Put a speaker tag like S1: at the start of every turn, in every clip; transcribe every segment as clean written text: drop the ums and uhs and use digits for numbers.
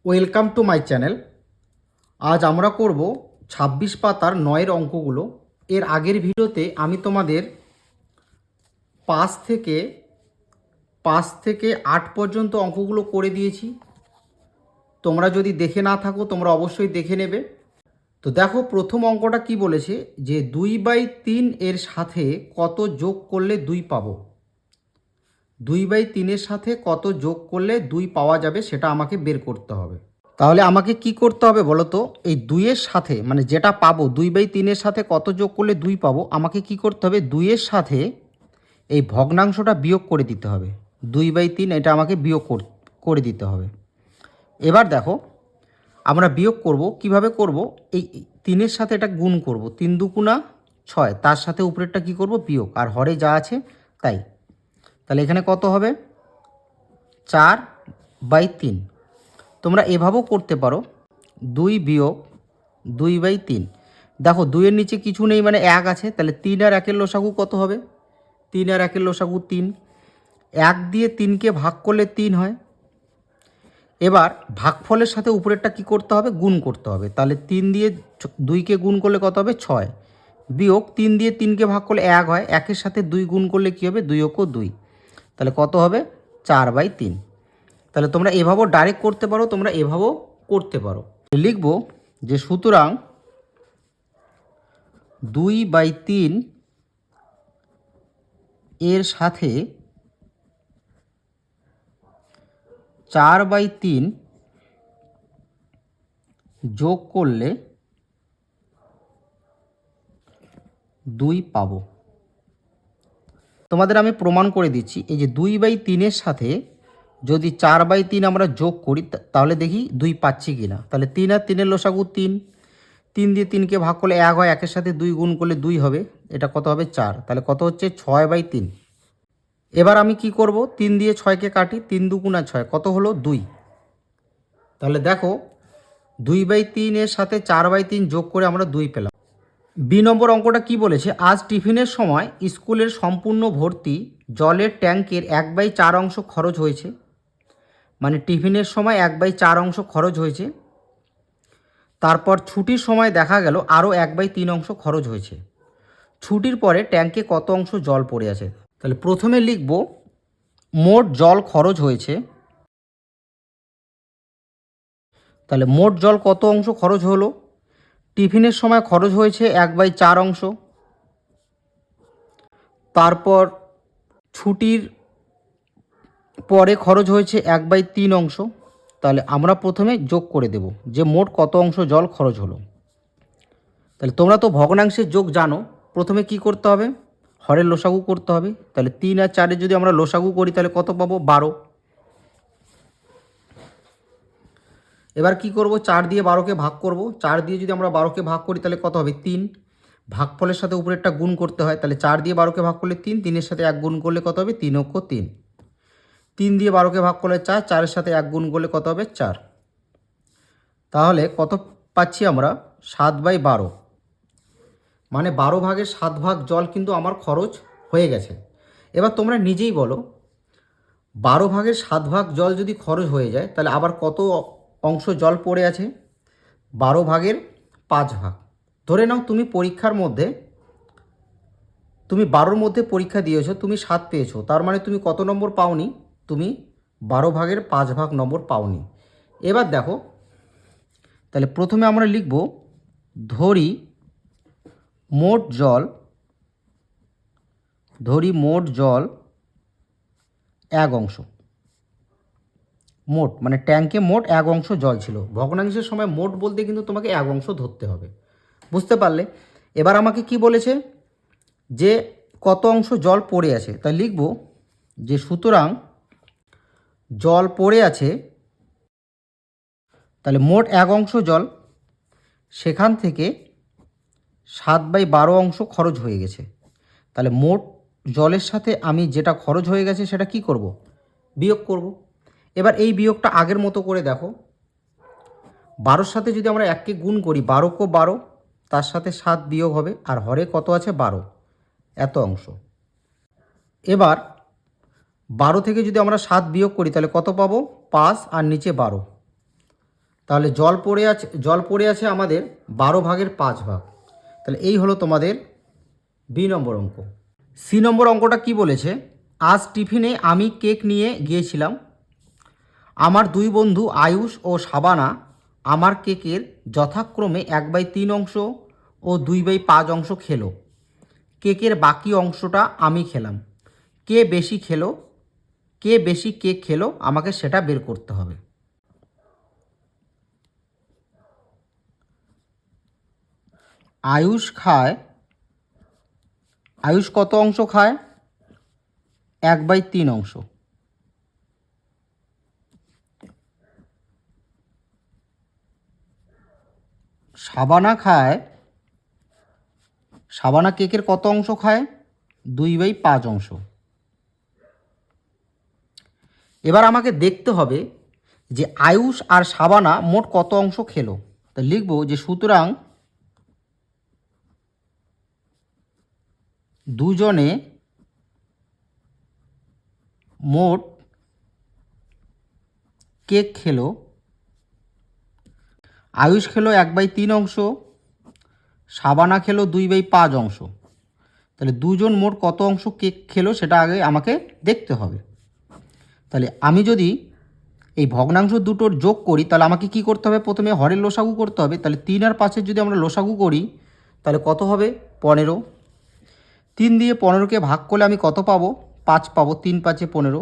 S1: Welcome to my channel. আজ আমরা করব ২৬ পাতার ৯-এর অঙ্কগুলো। এর আগের ভিডিওতে আমি তোমাদের ৫ থেকে ৮ পর্যন্ত অঙ্কগুলো করে দিয়েছি। তোমরা যদি দেখে না থাকো তোমরা অবশ্যই দেখে নেবে। তো দেখো প্রথম অঙ্কটা কি বলেছে, যে 2/3 এর সাথে কত যোগ করলে 2 পাবো। 2/3 এর সাথে কত যোগ করলে 2 পাওয়া যাবে সেটা আমাকে বের করতে হবে। তাহলে আমাকে কি করতে হবে বলো তো? এই 2-এর সাথে মানে যেটা পাবো 2/3 এর সাথে কত যোগ করলে 2 পাবো, আমাকে কি করতে হবে? 2-এর সাথে এই ভগ্নাংশটা বিয়োগ করে দিতে হবে। 2/3 এটা আমাকে বিয়োগ করে দিতে হবে। এবার দেখো আমরা বিয়োগ করব কিভাবে করব? এই 3-এর সাথে এটা গুণ করব, 3 দুগুণা 6, তার সাথে উপরেরটা কি করব? বিয়োগ, আর হরে যা আছে তাই। তাহলে এখানে কত হবে? 4/3। তোমরা এভাবেও করতে পারো, 2 বিয়োগ 2/3। দেখো 2-এর নিচে কিছু নেই মানে 1 আছে, তাহলে 3 আর 1-এর লসাগু কত হবে? 3 আর 1-এর লসাগু 3। 1 দিয়ে 3কে ভাগ করলে 3 হয়। এবার ভাগফলের সাথে উপরেরটা কি করতে হবে? গুণ করতে হবে। তাহলে 3 দিয়ে 2কে গুণ করলে কত হবে? 6। বিয়োগ 3 দিয়ে 3কে ভাগ করলে 1 হয়, 1-এর সাথে 2 গুণ করলে কী হবে? 2 ও 2। তাহলে কত হবে? 4/3। তাহলে তোমরা এভাবেও ডাইরেক্ট করতে পারো, তোমরা এভাবেও করতে পারো। লিখব যে সুতরাং 2/3 এর সাথে 4/3 যোগ করলে 2 পাবো। তোমাদের আমি প্রমাণ করে দিচ্ছি। এই যে 2/3 এর সাথে যদি 4/3 আমরা যোগ করি তাহলে দেখি 2 পাচ্ছি কি না। তাহলে 3 আর 3-এর লসাগু 3। 3 দিয়ে 3কে ভাগ করলে 1 হয়, 1-এর সাথে 2 গুণ করলে 2 হবে। এটা কত হবে? 4। তাহলে কত হচ্ছে? 6/3। এবার আমি কি করব? 3 দিয়ে 6কে কাটি, 3 দুগুণা 6, কত হলো? 2। তাহলে দেখো 2/3 এর সাথে 4/3 যোগ করে আমরা 2 পেলাম। বি নম্বর অঙ্কটা কি বলেছে? আজ টিফিনের সময় স্কুলের সম্পূর্ণ ভর্তি জলের ট্যাঙ্কের 1/4 অংশ খরচ হয়েছে। মানে টিফিনের সময় 1/4 অংশ খরচ হয়েছে। তারপর ছুটির সময় দেখা গেল আরও 1/3 অংশ খরচ হয়েছে। ছুটির পরে ট্যাঙ্কে কত অংশ জল পড়ে আছে? তাহলে প্রথমে লিখব মোট জল খরচ হয়েছে। তাহলে মোট জল কত অংশ খরচ হলো? টিফিনের সময় খরচ হয়েছে 1/4 অংশ। তারপর ছুটির পরে খরচ হয়েছে 1/3 অংশ। তাহলে আমরা প্রথমে যোগ করে দেব যে মোট কত অংশ জল খরচ হলো। তাহলে তোমরা তো ভগ্নাংশের যোগ জানো। প্রথমে কি করতে হবে? হরের লসাগু করতে হবে। তাহলে 3 আর 4-এর যদি আমরা লসাগু করি তাহলে কত পাবো? 12। এবার কি করব? 4 দিয়ে 12কে ভাগ করব। 4 দিয়ে যদি আমরা 12কে ভাগ করি তাহলে কত হবে? 3। ভাগফলের সাথে উপরেরটা গুণ করতে হয়। তাহলে 4 দিয়ে 12কে ভাগ করলে 3, 3-এর সাথে 1 গুণ করলে কত হবে? 3 অক্ষ 3। 3 দিয়ে 12কে ভাগ করলে 4, 4-এর সাথে 1 গুণ করলে কত হবে? 4। তাহলে কত পাচ্ছি আমরা? 7/12। মানে 12 ভাগের 7 ভাগ জল কিন্তু আমার খরচ হয়ে গেছে। এবার তোমরা নিজেই বলো, 12 ভাগের 7 ভাগ জল যদি খরচ হয়ে যায় তাহলে আবার কত অংশ জল পড়ে আছে? 12 ভাগের 5 ভাগ। ধরে নাও তুমি পরীক্ষার মধ্যে তুমি 12-র মধ্যে পরীক্ষা দিয়েছো, তুমি 7 পেয়েছো, তার মানে তুমি কত নম্বর পাওনি? তুমি 12 ভাগের 5 ভাগ নম্বর পাওনি। এবার দেখো, তাহলে প্রথমে আমরা লিখব ধরি মোট জল 1 অংশ। মোট মানে ট্যাঙ্কে মোট 1 অংশ জল ছিল। ভগ্নাংশের সময় মোট বলতে কিন্তু তোমাকে 1 অংশ ধরতে হবে। বুঝতে পারলে? এবার আমাকে কি বলেছে? যে কত অংশ জল পড়ে আছে। তাই লিখব যে সুতরাং জল পড়ে আছে, তাহলে মোট 1 অংশ জল, সেখান থেকে 7/12 অংশ খরচ হয়ে গেছে। তাহলে মোট জলের সাথে আমি যেটা খরচ হয়ে গেছে সেটা কি করব? বিয়োগ করব। এবার এই বিয়োগটা আগের মতো করে দেখো, 12-র সাথে যদি আমরা 1কে গুণ করি, 12 কো 12, তার সাথে 7 বিয়োগ হবে, আর হরে কত আছে? 12, এত অংশ। এবার 12 থেকে যদি আমরা 7 বিয়োগ করি তাহলে কত পাবো? 5 আর নিচে 12। তাহলে জল পড়ে আছে আমাদের 12/5 তাহলে এই হলো তোমাদের বি নম্বর অঙ্ক। সি নম্বর অঙ্কটা কি বলেছে, আজ টিফিনে আমি কেক নিয়ে গিয়েছিলাম। আমার দুই বন্ধু আয়ুষ ও শাবানা আমার কেকের যথাক্রমে 1/3 অংশ ও 2/5 অংশ খেলো। কেকের বাকি অংশটা আমি খেলাম। কে বেশি কেক খেলো আমাকে সেটা বের করতে হবে। আয়ুষ কত অংশ খায়? 1/3 অংশ। শাবানা কেকের কত অংশ খায়? 2/5 অংশ। এবার আমাকে দেখতে হবে যে আয়ুষ আর শাবানা মোট কত অংশ খেলো। তো লিখব যে সুতরাং দুজনে মোট কেক খেলো। আয়ুষ খেলো 1/3 অংশ, শাবানা খেলো 2/5 অংশ। তাহলে দুজন মোট কত অংশ কেক খেলো সেটা আগে আমাকে দেখতে হবে। তাহলে আমি যদি এই ভগ্নাংশ দুটোর যোগ করি তাহলে আমাকে কি করতে হবে, প্রথমে হরের লসাগু করতে হবে। তাহলে 3 আর 5-এর যদি আমরা লসাগু করি তাহলে কত হবে? 15। 3 দিয়ে 15কে ভাগ করলে আমি কত পাবো? 5 পাবো। 3 5-এ 15।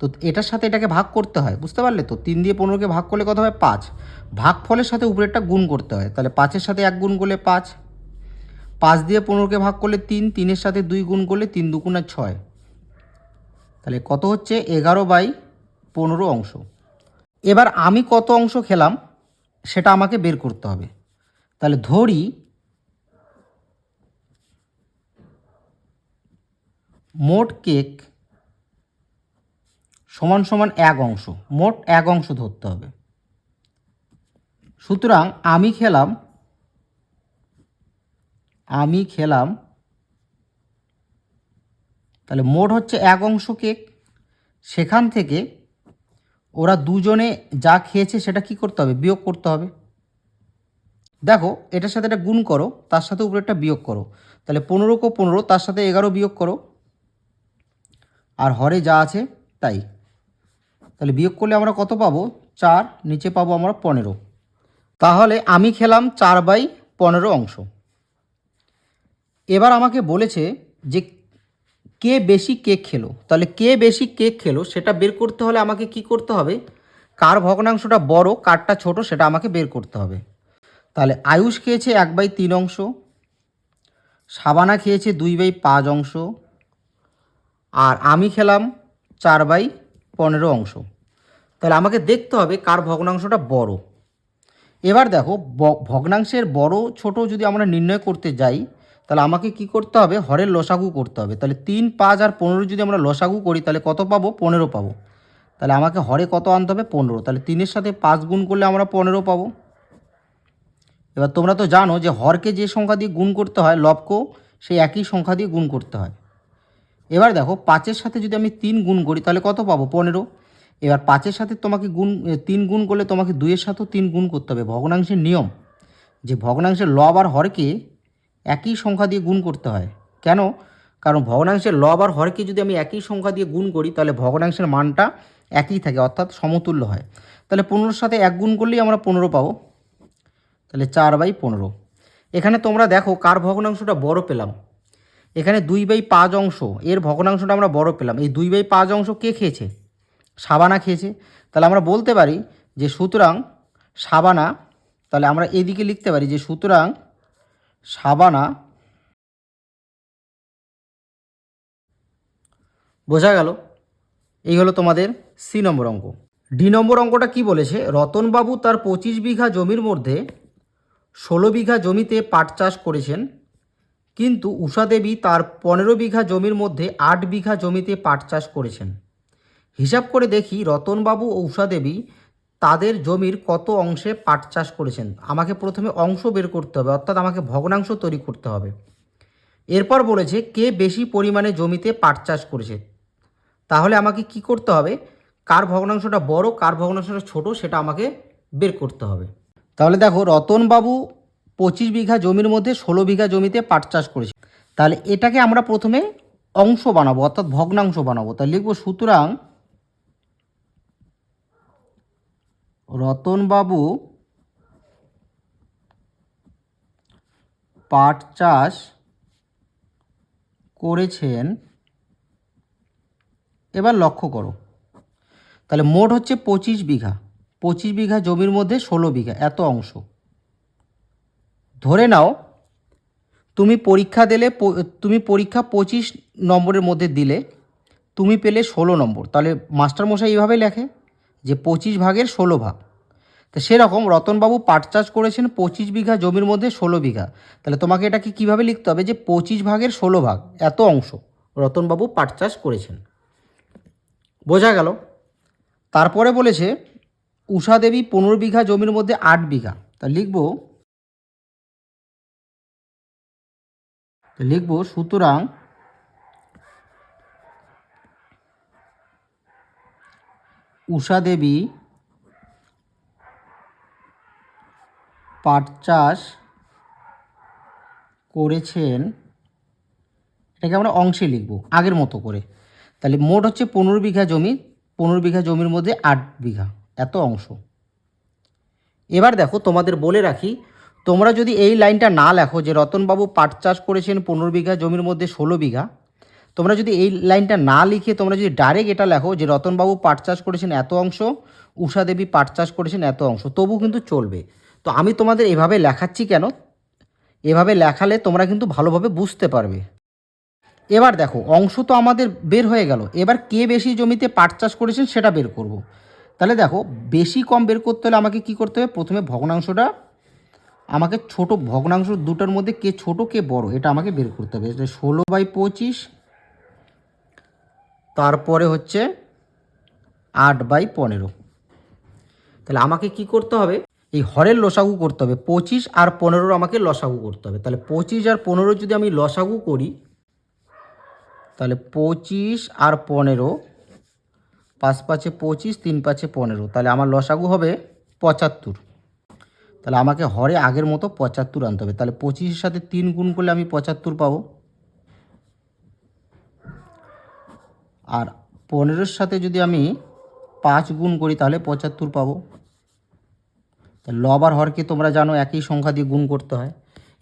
S1: তো এটার সাথে এটাকে ভাগ করতে হয়, বুঝতে পারলে তো? 3 দিয়ে 15কে ভাগ করলে কত হয়? 5। ভাগফলের সাথে উপরেরটা গুণ করতে হয়। তাহলে 5-এর সাথে 1 গুণ করলে 5। 5 দিয়ে 15কে ভাগ করলে 3, 3-এর সাথে 2 গুণ করলে 3 2 6। তাহলে কত হচ্ছে? 11/15 অংশ। এবার আমি কত অংশ খেলাম সেটা আমাকে বের করতে হবে। তাহলে ধরি মোট কেক সমান সমান 1 অংশ, মোট 1 অংশ ধরতে হবে। সুতরাং আমি খেলাম তাহলে মোট হচ্ছে 1 অংশ কেক। সেখান থেকে ওরা দুজনে যা খেয়েছে সেটা কি করতে হবে? বিয়োগ করতে হবে। দেখো এটার সাথে এটা গুণ করো, তার সাথে উপরে একটা বিয়োগ করো। তাহলে 15 15, তার সাথে 11 বিয়োগ করো, আর হরে যা আছে তাই। তাহলে বিয়োগ করলে আমরা কত পাবো? 4। নিচে পাবো আমরা 15। তাহলে আমি খেলাম 4/15 অংশ। এবার আমাকে বলেছে যে কে বেশি কেক খেলো। তাহলে কে বেশি কেক খেলো সেটা বের করতে হলে আমাকে কি করতে হবে? কার ভগ্নাংশটা বড় কারটা ছোট সেটা আমাকে বের করতে হবে। তাহলে আয়ুষ খেয়েছে 1/3 অংশ, শাবানা খেয়েছে 2/5 অংশ, আর আমি খেলাম 4/15 অংশ। তাহলে আমাকে দেখতে হবে কার ভগ্নাংশটা বড়। এবার দেখো ভগ্নাংশের বড় ছোট যদি আমরা নির্ণয় করতে যাই তাহলে আমাকে কি করতে হবে? হরের লসাগু করতে হবে। তাহলে 3 5 আর 15 যদি আমরা লসাগু করি তাহলে কত পাবো? 15 পাবো। তাহলে আমাকে হরে কত আনতে হবে? 15। তাহলে 3-এর সাথে 5 গুণ করলে আমরা 15 পাবো। এবার তোমরা তো জানো যে হরকে যে সংখ্যা দিয়ে গুণ করতে হয় লবকেও সেই একই সংখ্যা দিয়ে গুণ করতে হয়। এবার দেখো 5-এর সাথে যদি আমি 3 গুণ করি তাহলে কত পাবো? 15। এবার 5-এর সাথে তোমাকে 3 গুণ করলে তোমাকে 2-এর সাথেও 3 গুণ করতে হবে। ভগ্নাংশের নিয়ম যে ভগ্নাংশের লব আর হরকে একই সংখ্যা দিয়ে গুণ করতে হয়। কেন? কারণ ভগ্নাংশের লব আর হরকে যদি আমি একই সংখ্যা দিয়ে গুণ করি তাহলে ভগ্নাংশের মানটা একই থাকে, অর্থাৎ সমতুল্য হয়। তাহলে 15-এর সাথে 1 গুণ করলেই আমরা 15 পাবো। তাহলে 4/15। এখানে তোমরা দেখো কার ভগ্নাংশটা বড় পেলাম। এখানে 2/5 অংশ এর ভগ্নাংশটা আমরা বড় পেলাম। এই 2/5 অংশ কে খেয়েছে? শাবানা খেয়েছে। তাহলে আমরা বলতে পারি যে সুতরাং শাবানা, তাহলে আমরা এদিকে লিখতে পারি যে সুতরাং শাবানা, বোঝা গেল? এই হলো তোমাদের সি নম্বর অঙ্ক। ডি নম্বর অঙ্কটা কি বলেছে, রতনবাবু তার 25 বিঘা জমির মধ্যে 16 বিঘা জমিতে পাট চাষ করেছেন, কিন্তু উষাদেবী তার 15 বিঘা জমির মধ্যে 8 বিঘা জমিতে পাট চাষ করেছেন। হিসাব করে দেখি রতনবাবু ও উষাদেবী তাদের জমির কত অংশে পাট চাষ করেছেন। আমাকে প্রথমে অংশ বের করতে হবে, অর্থাৎ আমাকে ভগ্নাংশ তৈরি করতে হবে। এরপর বলেছে কে বেশি পরিমাণে জমিতে পাট চাষ করেছে। তাহলে আমাকে কি করতে হবে? কার ভগ্নাংশটা বড় কার ভগ্নাংশটা ছোট সেটা আমাকে বের করতে হবে। তাহলে দেখো রতনবাবু 25 বিঘা জমির মধ্যে 16 বিঘা জমিতে পাট চাষ করেছে। তাহলে এটাকে আমরা প্রথমে অংশ বানাবো, অর্থাৎ ভগ্নাংশ বানাবো। তাহলে লিখবো সুতরাং রতনবাবু পাট চাষ করেছেন, এবার লক্ষ্য করো, তাহলে মোট হচ্ছে 25 বিঘা, 25 বিঘা জমির মধ্যে 16 বিঘা, এত অংশ। ধরে নাও তুমি পরীক্ষা দিলে, তুমি পরীক্ষা 25 নম্বরের মধ্যে দিলে, তুমি পেলে 16 নম্বর। তাহলে মাস্টারমশাই এইভাবে লেখে যে 25 ভাগের 16 ভাগ। তো সেরকম রতনবাবু পাট চাষ করেছেন 25 বিঘা জমির মধ্যে 16 বিঘা। তাহলে তোমাকে এটাকে কীভাবে লিখতে হবে যে 25 ভাগের 16 ভাগ, এত অংশ রতনবাবু পাট চাষ করেছেন। বোঝা গেল? তারপরে বলেছে উষা দেবী 15 বিঘা জমির মধ্যে 8 বিঘা। তা লিখব সুতরাং উষা দেবী পাট চাষ করেছেন, এটাকে আমরা অংশে লিখব আগের মতো করে। তাহলে মোট হচ্ছে 15 বিঘা জমি, 15 বিঘা জমির মধ্যে 8 বিঘা, এত অংশ। এবার দেখো তোমাদের বলে রাখি, তোমরা যদি এই লাইনটা না লেখো যে রতনবাবু পাট চাষ করেছেন 15 বিঘা জমির মধ্যে 16 বিঘা, তোমরা যদি এই লাইনটা না লিখে তোমরা যদি ডাইরেক্ট এটা লেখো যে রতনবাবু পাট চাষ করেছেন এত অংশ, উষা দেবী পাট চাষ করেছেন এত অংশ, তবু কিন্তু চলবে। তো আমি তোমাদের এভাবে লেখাচ্ছি কেন, এভাবে লেখালে তোমরা কিন্তু ভালোভাবে বুঝতে পারবে। এবার দেখো অংশ তো আমাদের বের হয়ে গেল, এবার কে বেশি জমিতে পাট চাষ করেছেন সেটা বের করব। তাহলে দেখো বেশি কম বের করতে হলে আমাকে কি করতে হবে, প্রথমে ভগ্নাংশটা, আমাকে ছোট ভগ্নাংশ দুটোর মধ্যে কে ছোট কে বড় এটা আমাকে বের করতে হবে। 16/25, তারপরে হচ্ছে 8/15। তাহলে আমাকে কি করতে হবে, এই হরের লসাগু করতে হবে, 25 আর 15 আমাকে লসাগু করতে হবে। তাহলে 25 আর 15 যদি আমি লসাগু করি, তাহলে 25 আর 15, 5 5 25, 3 5 15, তাহলে আমার লসাগু হবে 75। তাহলে আমাকে হরে আগের মতো 75 আনতে হবে। তাহলে 25-এর সাথে 3 গুণ করলে আমি 75 পাবো, আর 15-এর সাথে যদি আমি 5 গুণ করি তাহলে 75 পাবো। তাহলে লব আর হরকে তোমরা জানো একই সংখ্যা দিয়ে গুণ করতে হয়।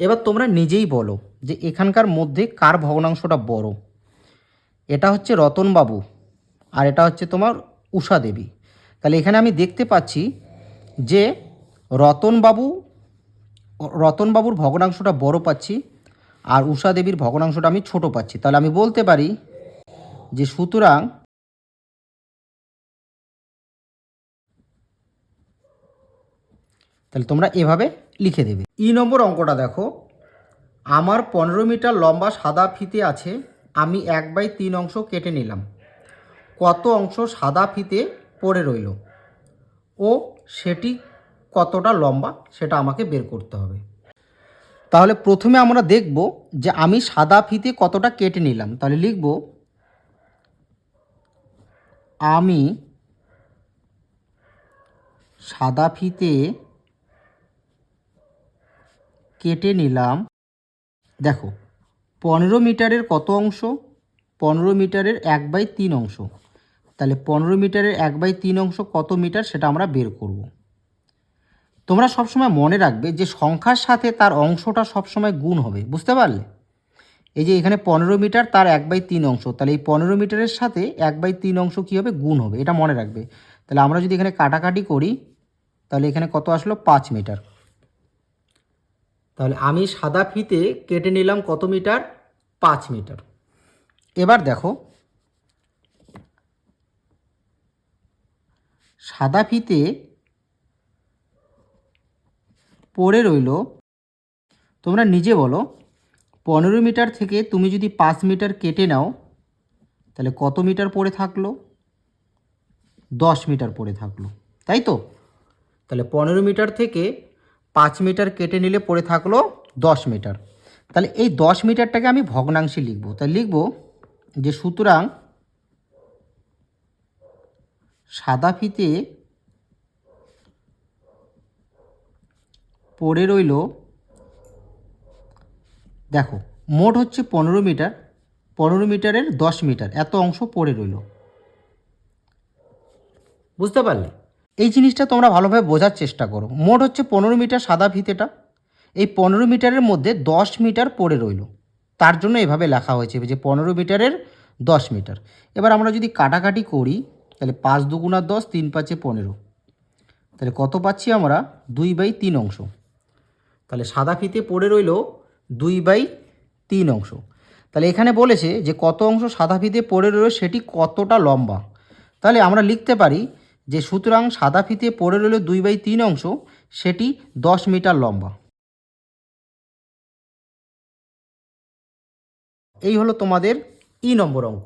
S1: এবার তোমরা নিজেই বলো যে এখানকার মধ্যে কার ভগ্নাংশটা বড়। এটা হচ্ছে রতনবাবু আর এটা হচ্ছে তোমার উষা দেবী। তাহলে এখানে আমি দেখতে পাচ্ছি যে রতনবাবুর ভগ্নাংশটা বড় পাচ্ছি আর উষা দেবীর ভগ্নাংশটা আমি ছোট পাচ্ছি। তাহলে আমি বলতে পারি যে সুতরাং তাহলে তোমরা এভাবে লিখে দেবে। নম্বর অঙ্কটা দেখো, আমার 15 মিটার লম্বা সাদা ফিতে আছে, আমি 1/3 অংশ কেটে নিলাম, কত অংশ সাদা ফিতে পড়ে রইল ও সেটি কতটা লম্বা সেটা আমাকে বের করতে হবে। তাহলে প্রথমে আমরা দেখব যে আমি সাদা ফিতে কতটা কেটে নিলাম। তাহলে লিখব আমি সাদা ফিতে কেটে নিলাম, দেখো 15 মিটারের কত অংশ, 15 মিটারের 1/3 অংশ। তাহলে 15 মিটারের 1/3 অংশ কত মিটার সেটা আমরা বের করব। তোমরা সবসময় মনে রাখবে যে সংখ্যার সাথে তার অংশটা সবসময় গুণ হবে, বুঝতে পারলে? এই যে এখানে 15 মিটার তার 1/3 অংশ, তাহলে এই 15 মিটারের সাথে 1/3 অংশ কী হবে, গুণ হবে, এটা মনে রাখবে। তাহলে আমরা যদি এখানে কাটাকাটি করি তাহলে এখানে কত আসলো, 5 মিটার। তাহলে আমি সাদা ফিতে কেটে নিলাম কত মিটার, 5 মিটার। এবার দেখো সাদা ফিতে পড়ে রইল, তোমরা নিজে বলো 15 মিটার থেকে তুমি যদি 5 মিটার কেটে নাও তাহলে কত মিটার পড়ে থাকলো, 10 মিটার পড়ে থাকলো, তাই তো? তাহলে 15 মিটার থেকে 5 মিটার কেটে নিলে পড়ে থাকলো 10 মিটার। তাহলে এই 10 মিটারটাকে আমি ভগ্নাংশে লিখব। তাহলে লিখব যে সুতরাং সাদা ফিতে পড়ে রইল, দেখো মোট হচ্ছে 15 মিটার, 15 মিটারের 10 মিটার এত অংশ পড়ে রইল। বুঝতে পারলে? এই জিনিসটা তোমরা ভালোভাবে বোঝার চেষ্টা করো। মোট হচ্ছে 15 মিটার সাদা ফিতেটা, এই 15 মিটারের মধ্যে 10 মিটার পড়ে রইল, তার জন্য এভাবে লেখা হয়েছে যে 15 মিটারের 10 মিটার। এবার আমরা যদি কাটাকাটি করি তাহলে 5 দুগুণা 10, 3 5 15, তাহলে কত পাচ্ছি আমরা? 2/3 অংশ। তাহলে সাদা ফিতে পড়ে রইল 2/3 অংশ। তাহলে এখানে বলেছে যে কত অংশ সাদা ফিতে পড়ে রইল সেটি কতটা লম্বা। তাহলে আমরা লিখতে পারি যে সুতরাং সাদা ফিতে পড়ে রইল 2/3 অংশ, সেটি 10 মিটার লম্বা। এই হলো তোমাদের নম্বর অঙ্ক।